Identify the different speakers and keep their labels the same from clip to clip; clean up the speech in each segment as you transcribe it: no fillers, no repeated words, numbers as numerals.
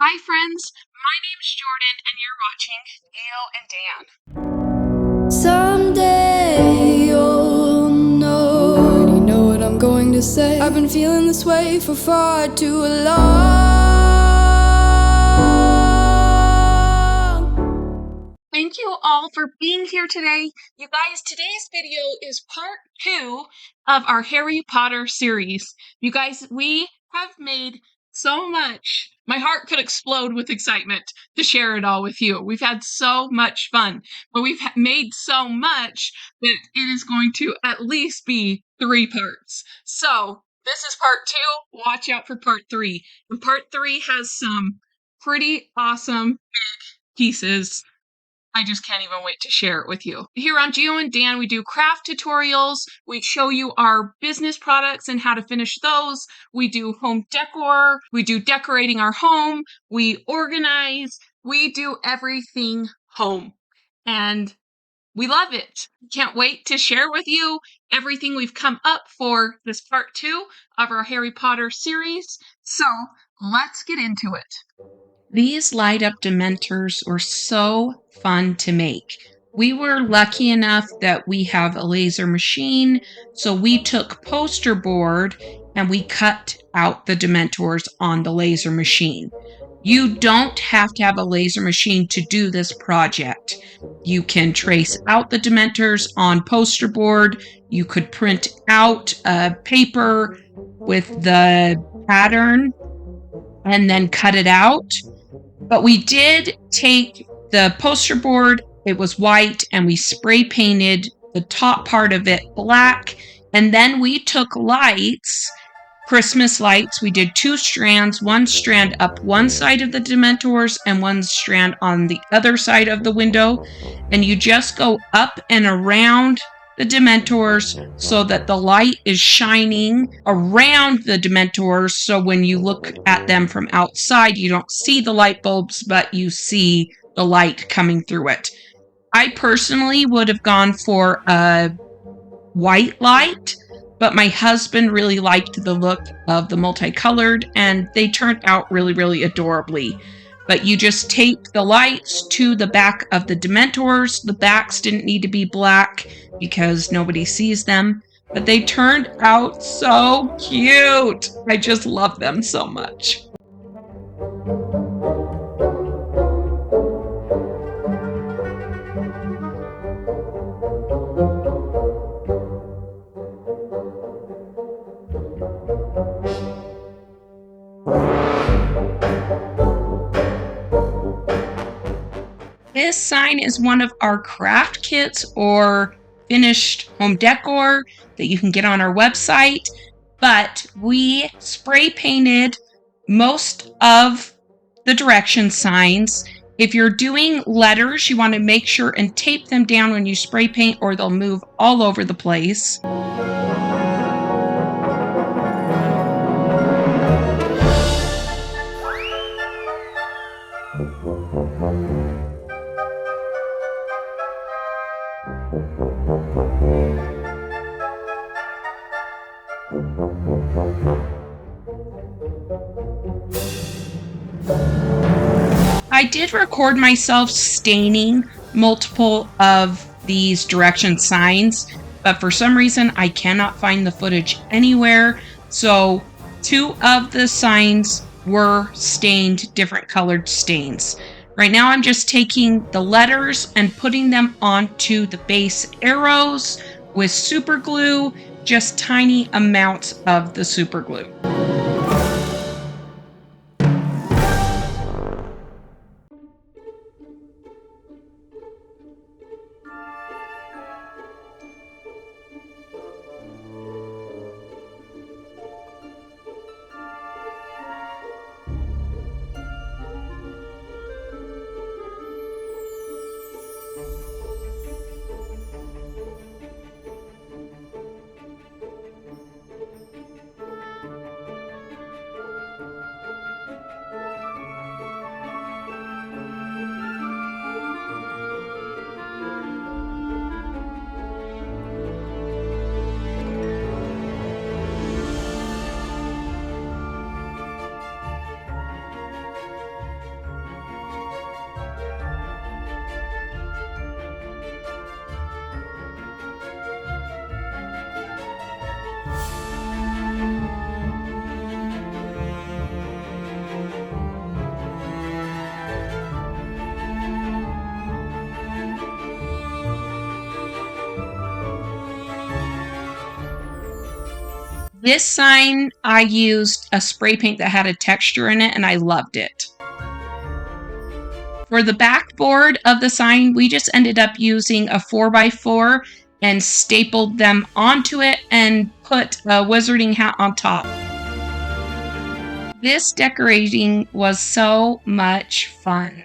Speaker 1: Hi, friends. My name's Jordan, and you're watching Geo and Dan.
Speaker 2: Someday you'll know. Already know what I'm going to say. I've been feeling this way for far too long.
Speaker 1: Thank you all for being here today. You guys, today's video is part 2 of our Harry Potter series. You guys, we have made so much. My heart could explode with excitement to share it all with you. We've had so much fun, but we've made so much that it is going to at least be 3 parts. So, this is part 2. Watch out for part 3. And part 3 has some pretty awesome pieces. I just can't even wait to share it with you. Here on Geo and Dan, we do craft tutorials. We show you our business products and how to finish those. We do home decor. We do decorating our home. We organize. We do everything home. And we love it. Can't wait to share with you everything we've come up for this part 2 of our Harry Potter series. So let's get into it. These light up Dementors were so fun to make. We were lucky enough that we have a laser machine, so we took poster board and we cut out the Dementors on the laser machine. You don't have to have a laser machine to do this project. You can trace out the Dementors on poster board. You could print out a paper with the pattern and then cut it out. But we did take the poster board, it was white, and we spray painted the top part of it black. And then we took lights, Christmas lights. We did 2 strands, one strand up one side of the Dementors and one strand on the other side of the window. And you just go up and around the Dementors so that the light is shining around the Dementors, so when you look at them from outside, you don't see the light bulbs, but you see the light coming through it. I personally would have gone for a white light, but my husband really liked the look of the multicolored, and they turned out really, really adorably. But you just tape the lights to the back of the Dementors. The backs didn't need to be black because nobody sees them, but they turned out so cute. I just love them so much. This sign is one of our craft kits or finished home decor that you can get on our website, but we spray painted most of the direction signs. If you're doing letters, you want to make sure and tape them down when you spray paint or they'll move all over the place. I did record myself staining multiple of these direction signs, but for some reason I cannot find the footage anywhere. So 2 of the signs were stained different colored stains. Right now I'm just taking the letters and putting them onto the base arrows with super glue, just tiny amounts of the super glue. This sign, I used a spray paint that had a texture in it, and I loved it. For the backboard of the sign, we just ended up using a 4x4 and stapled them onto it and put a wizarding hat on top. This decorating was so much fun.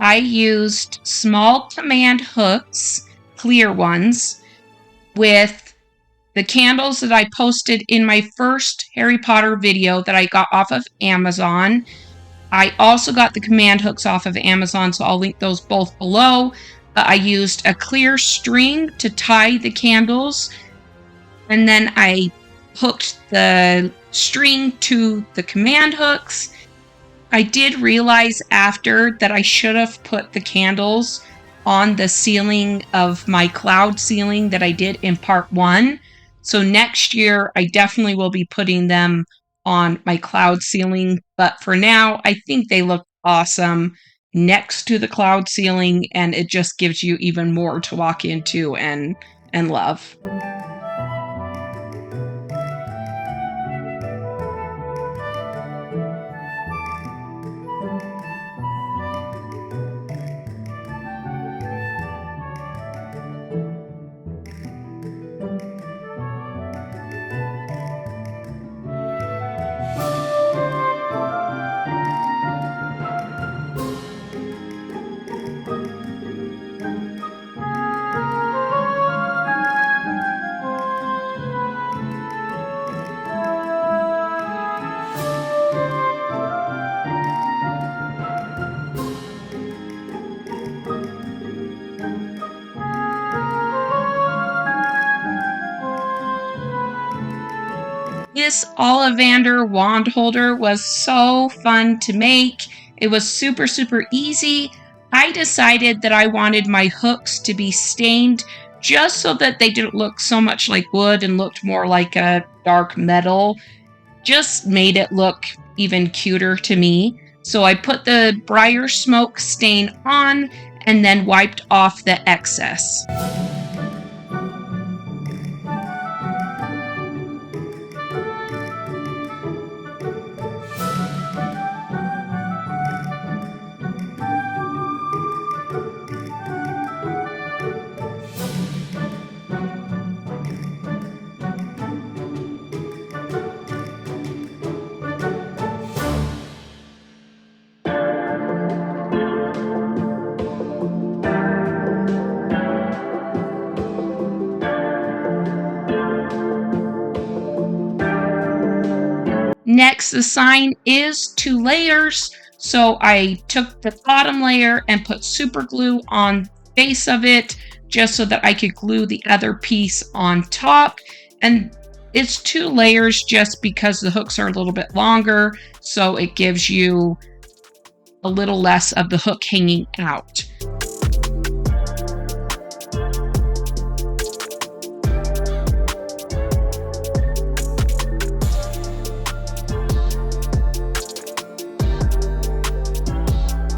Speaker 1: I used small command hooks, clear ones, with the candles that I posted in my first Harry Potter video that I got off of Amazon. I also got the command hooks off of Amazon, so I'll link those both below. But I used a clear string to tie the candles, and then I hooked the string to the command hooks. I did realize after that I should have put the candles on the ceiling of my cloud ceiling that I did in part 1. So next year, I definitely will be putting them on my cloud ceiling. But for now, I think they look awesome next to the cloud ceiling, and it just gives you even more to walk into and love. This Ollivander wand holder was so fun to make. It was super, super easy. I decided that I wanted my hooks to be stained just so that they didn't look so much like wood and looked more like a dark metal. Just made it look even cuter to me. So I put the briar smoke stain on and then wiped off the excess. Next, the sign is 2 layers, so I took the bottom layer and put super glue on the base of it just so that I could glue the other piece on top. And it's 2 layers just because the hooks are a little bit longer, so it gives you a little less of the hook hanging out.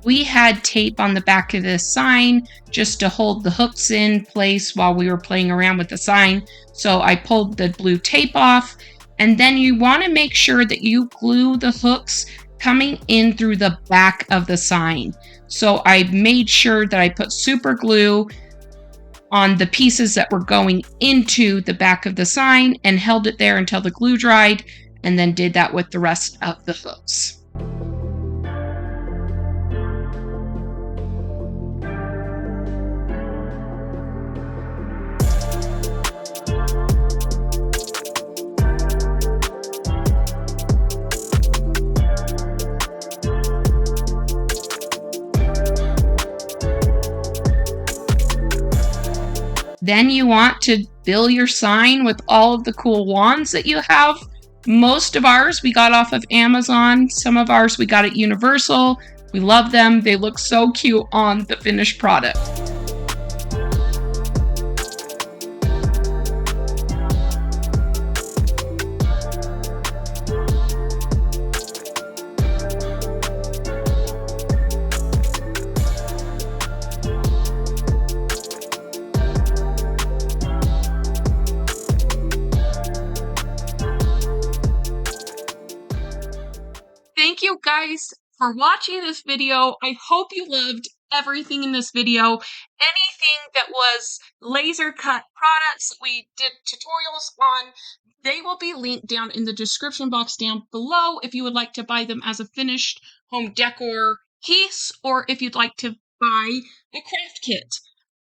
Speaker 1: We had tape on the back of this sign just to hold the hooks in place while we were playing around with the sign. So I pulled the blue tape off, and then you want to make sure that you glue the hooks coming in through the back of the sign. So I made sure that I put super glue on the pieces that were going into the back of the sign and held it there until the glue dried, and then did that with the rest of the hooks. Then you want to fill your sign with all of the cool wands that you have. Most of ours we got off of Amazon. Some of ours we got at Universal. We love them. They look so cute on the finished product. for watching this video. I hope you loved everything in this video. Anything that was laser cut products that we did tutorials on, they will be linked down in the description box down below if you would like to buy them as a finished home decor piece, or if you'd like to buy the craft kit.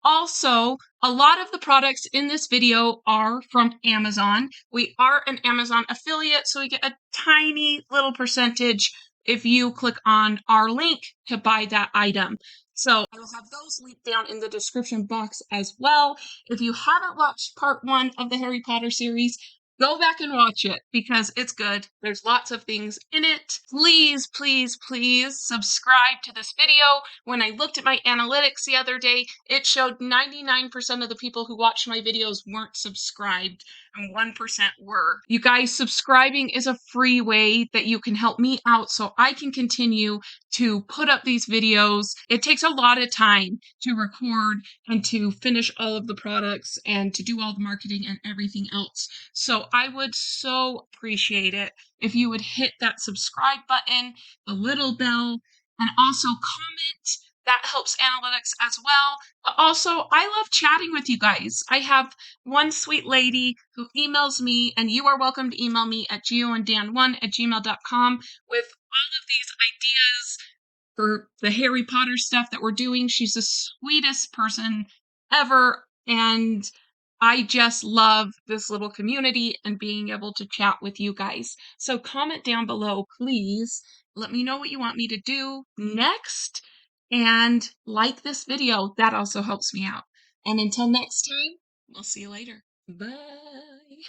Speaker 1: Also, a lot of the products in this video are from Amazon. We are an Amazon affiliate, so we get a tiny little percentage if you click on our link to buy that item. So I will have those linked down in the description box as well. If you haven't watched part 1 of the Harry Potter series, go back and watch it because it's good. There's lots of things in it. Please, please, please subscribe to this video. When I looked at my analytics the other day, it showed 99% of the people who watched my videos weren't subscribed and 1% were. You guys, subscribing is a free way that you can help me out so I can continue to put up these videos. It takes a lot of time to record and to finish all of the products and to do all the marketing and everything else. So I would so appreciate it if you would hit that subscribe button, the little bell, and also comment. That helps analytics as well. But also, I love chatting with you guys. I have one sweet lady who emails me, and you are welcome to email me at gioanddan1@gmail.com with all of these ideas for the Harry Potter stuff that we're doing. She's the sweetest person ever, and I just love this little community and being able to chat with you guys. So comment down below, please. Let me know what you want me to do next, and like this video. That also helps me out. And until next time, we'll see you later. Bye.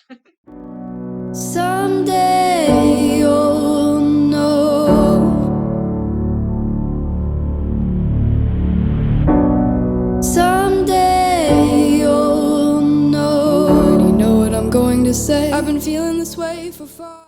Speaker 2: Someday you'll know. Someday you'll know. You know what I'm going to say. I've been feeling this way for far.